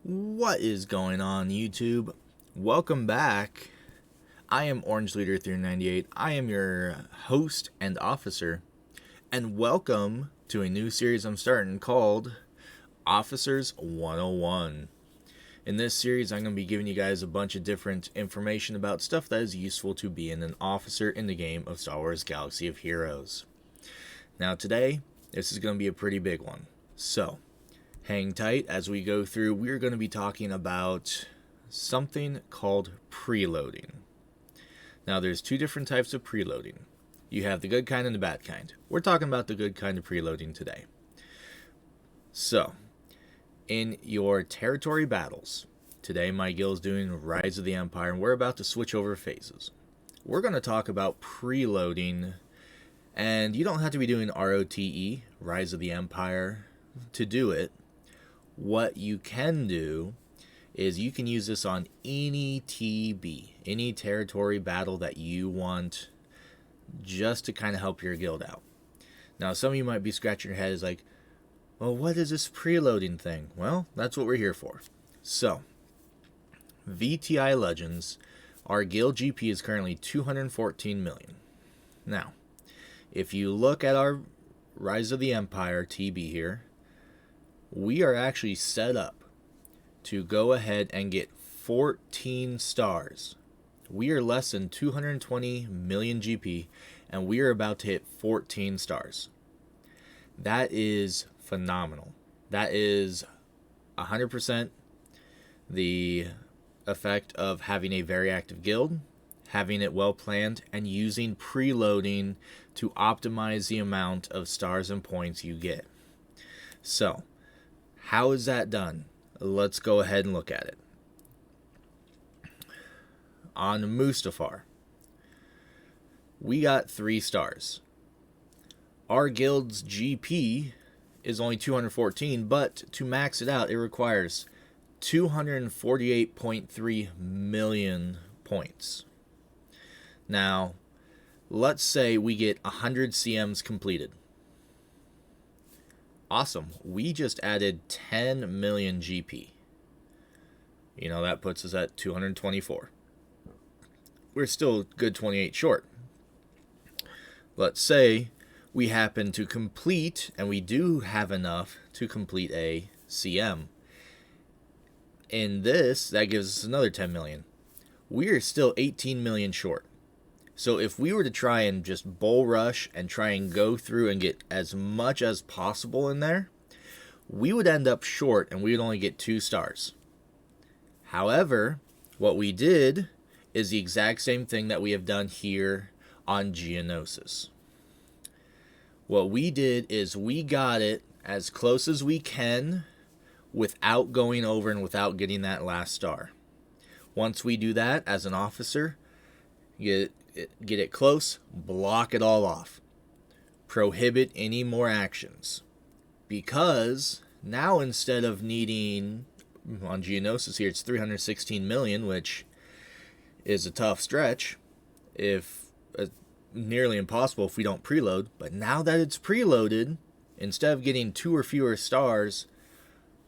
What is going on, YouTube? Welcome back. I am Orange Leader 398. I am your host and officer, and welcome to a new series I'm starting called Officers 101. In this series, I'm going to be giving you guys a bunch of different information about stuff that is useful to being an officer in the game of Star Wars Galaxy of Heroes. Now today, this is going to be a pretty big one. So, hang tight as we go through. We're going to be talking about something called preloading. Now, there's two different types of preloading. You have the good kind and the bad kind. We're talking about the good kind of preloading today. So, in your territory battles, today my guild is doing Rise of the Empire, and we're about to switch over phases. We're going to talk about preloading, and you don't have to be doing ROTE, Rise of the Empire, to do it. What you can do is you can use this on any TB, any territory battle that you want, just to kind of help your guild out. Now, some of you might be scratching your head like, well, what is this preloading thing? Well, that's what we're here for. So, VTI Legends, our guild GP is currently 214 million. Now, if you look at our Rise of the Empire TB here, we are actually set up to go ahead and get 14 stars. We are less than 220 million GP, and we are about to hit 14 stars. That is phenomenal. That is 100% the effect of having a very active guild, having it well planned, and using preloading to optimize the amount of stars and points you get. So, how is that done? Let's go ahead and look at it. On Mustafar, we got 3 stars. Our guild's GP is only 214, but to max it out, it requires 248.3 million points. Now, let's say we get 100 CMs completed. Awesome. We just added 10 million GP. You know, that puts us at 224. We're still a good 28 short. Let's say we happen to complete, and we do have enough to complete a CM. In this, that gives us another 10 million. We are still 18 million short. So if we were to try and just bull rush and try and go through and get as much as possible in there, we would end up short and we would only get 2 stars. However, what we did is the exact same thing that we have done here on Geonosis. What we did is we got it as close as we can without going over and without getting that last star. Once we do that as an officer, get it close, block it all off. Prohibit any more actions. Because now instead of needing, on Geonosis here, it's 316 million, which is a tough stretch, if nearly impossible if we don't preload. But now that it's preloaded, instead of getting 2 or fewer stars,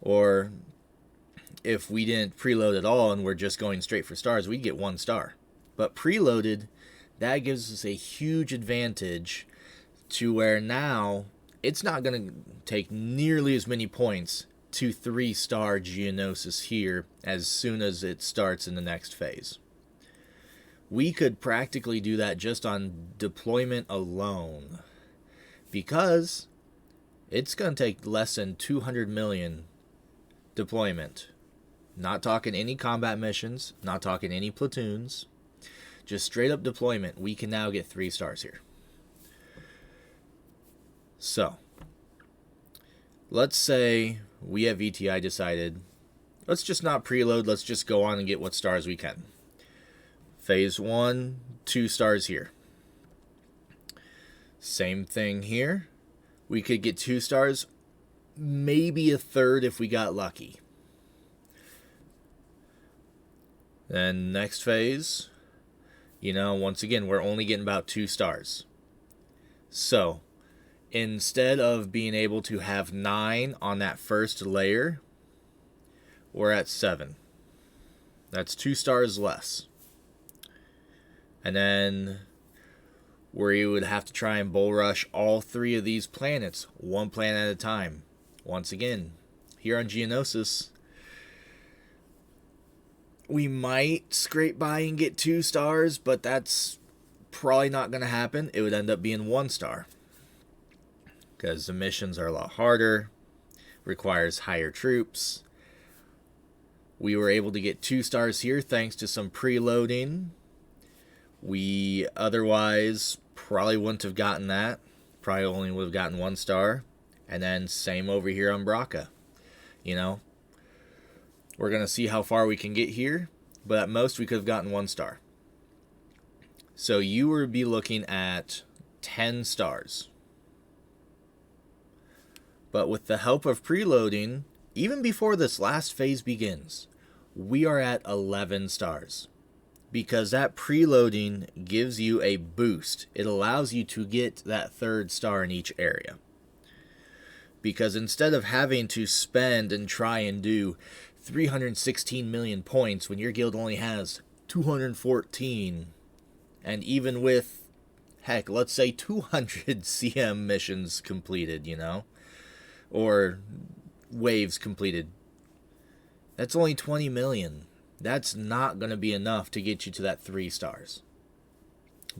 or if we didn't preload at all and we're just going straight for stars, we get 1 star. But preloaded, that gives us a huge advantage to where now it's not going to take nearly as many points to 3-star Geonosis here as soon as it starts in the next phase. We could practically do that just on deployment alone, because it's going to take less than 200 million deployment. Not talking any combat missions, not talking any platoons. Just straight up deployment, we can now get 3 stars here. So, let's say we have VTI decided, let's just not preload, let's just go on and get what stars we can. Phase 1, 2 stars here. Same thing here. We could get 2 stars, maybe a third if we got lucky. Then next phase, once again, we're only getting about 2 stars. So, instead of being able to have 9 on that first layer, we're at 7. That's 2 stars less. And then we would have to try and bull rush all 3 of these planets, one planet at a time. Once again, here on Geonosis, we might scrape by and get 2 stars, but that's probably not going to happen. It would end up being 1 star. Because the missions are a lot harder, requires higher troops. We were able to get 2 stars here thanks to some preloading. We otherwise probably wouldn't have gotten that. Probably only would have gotten 1 star. And then same over here on Braca. You know, we're going to see how far we can get here, but at most we could have gotten 1 star. So you would be looking at 10 stars. But with the help of preloading, even before this last phase begins, we are at 11 stars. Because that preloading gives you a boost. It allows you to get that 3rd star in each area. Because instead of having to spend and try and do 316 million points when your guild only has 214, and even with, heck, let's say 200 CM missions completed, you know, or waves completed, that's only 20 million. That's not going to be enough to get you to that 3 stars.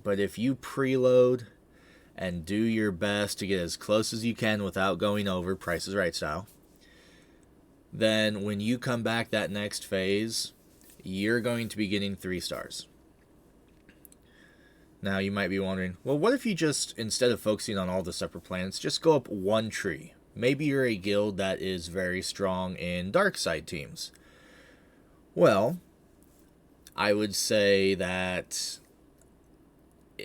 But if you preload and do your best to get as close as you can without going over, Price is Right style, then when you come back that next phase, you're going to be getting 3 stars. Now you might be wondering, well, what if you just, instead of focusing on all the separate planets, just go up 1 tree? Maybe you're a guild that is very strong in dark side teams. Well, I would say that,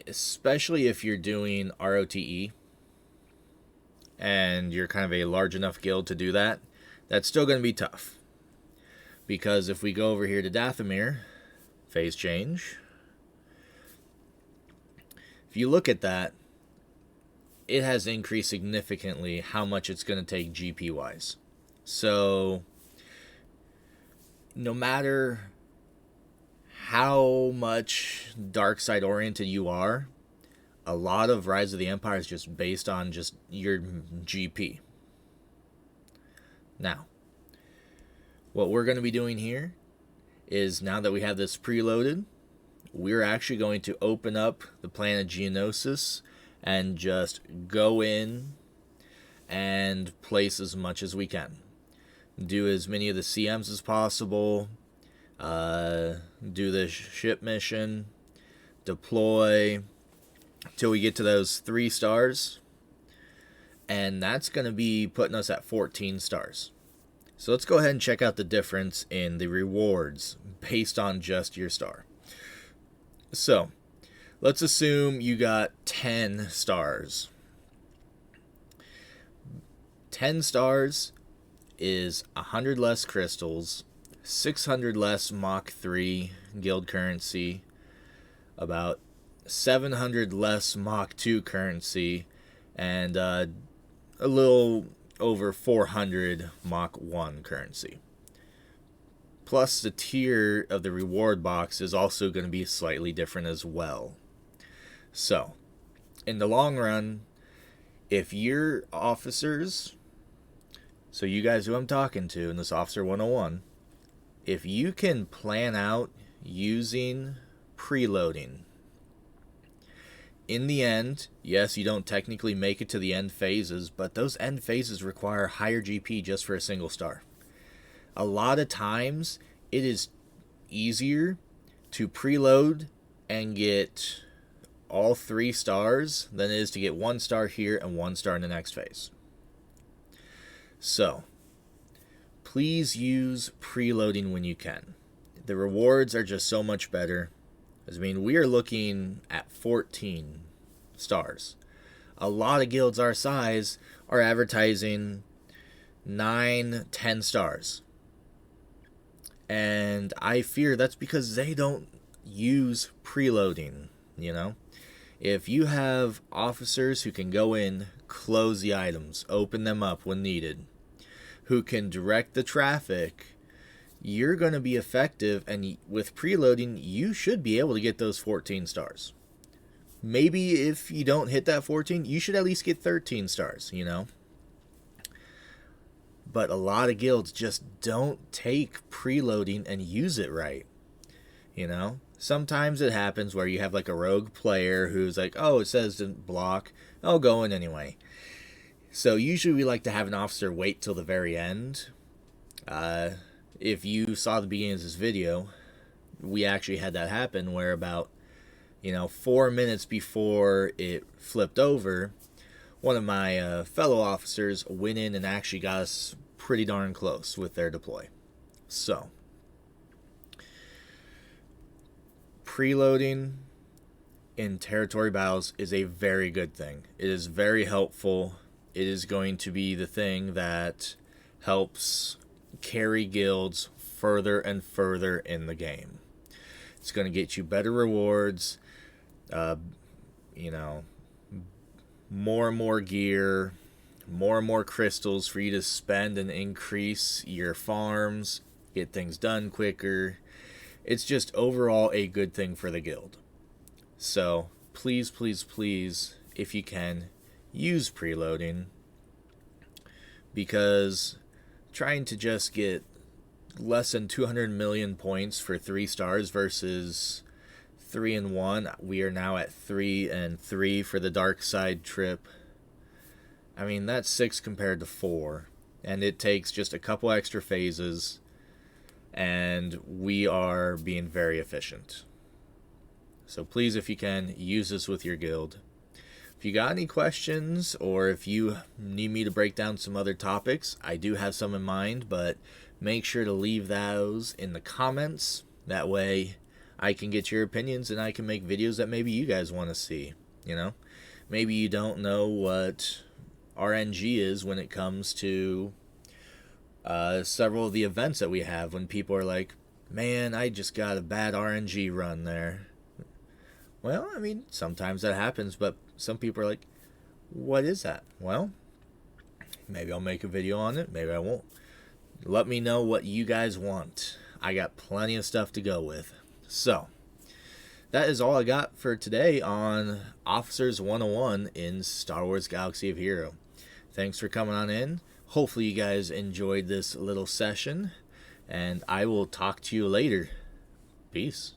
especially if you're doing ROTE, and you're kind of a large enough guild to do that, that's still going to be tough. Because if we go over here to Dathomir, phase change, if you look at that, it has increased significantly how much it's going to take GP-wise. So, no matter how much dark side oriented you are, a lot of Rise of the Empire is just based on just your GP. Now, what we're going to be doing here is, now that we have this preloaded, we're actually going to open up the planet Geonosis and just go in and place as much as we can. Do as many of the CMs as possible, do the ship mission, deploy, till we get to those 3 stars, and that's going to be putting us at 14 stars. So let's go ahead and check out the difference in the rewards based on just your star. So, let's assume you got 10 stars. 10 stars is 100 less crystals, 600 less Mach 3 guild currency, about 700 less Mach 2 currency, and a little over 400 Mach 1 currency. Plus, the tier of the reward box is also going to be slightly different as well. So, in the long run, if your officers, so you guys who I'm talking to in this Officer 101, if you can plan out using preloading, in the end, yes, you don't technically make it to the end phases, but those end phases require higher GP just for a single star. A lot of times, it is easier to preload and get all 3 stars than it is to get 1 star here and 1 star in the next phase. So, please use preloading when you can. The rewards are just so much better. I mean, we are looking at 14 stars. A lot of guilds our size are advertising 9, 10 stars. And I fear that's because they don't use preloading, you know? If you have officers who can go in, close the items, open them up when needed, who can direct the traffic, you're going to be effective, and with preloading, you should be able to get those 14 stars. Maybe if you don't hit that 14, you should at least get 13 stars, you know? But a lot of guilds just don't take preloading and use it right, you know? Sometimes it happens where you have like a rogue player who's like, oh, it says to block, I'll go in anyway. So usually we like to have an officer wait till the very end. If you saw the beginning of this video, we actually had that happen where about 4 minutes before it flipped over, one of my fellow officers went in and actually got us pretty darn close with their deploy. So, preloading in territory battles is a very good thing. It is very helpful. It is going to be the thing that helps carry guilds further and further in the game. It's going to get you better rewards, more and more gear, more and more crystals for you to spend and increase your farms, get things done quicker. It's just overall a good thing for the guild. So please, please, please, if you can, use preloading, because trying to just get less than 200 million points for 3 stars versus 3 and 1. We are now at 3 and 3 for the dark side trip. I mean, that's 6 compared to 4, and it takes just a couple extra phases, and we are being very efficient. So please, if you can, use this with your guild. If you got any questions, or if you need me to break down some other topics, I do have some in mind, but make sure to leave those in the comments. That way I can get your opinions and I can make videos that maybe you guys want to see. Maybe you don't know what RNG is when it comes to several of the events that we have, when people are like, man, I just got a bad RNG run there. Well, I mean, sometimes that happens, but some people are like, what is that? Well, maybe I'll make a video on it, maybe I won't. Let me know what you guys want. I got plenty of stuff to go with. So, that is all I got for today on Officers 101 in Star Wars Galaxy of Hero. Thanks for coming on in. Hopefully you guys enjoyed this little session, and I will talk to you later. Peace.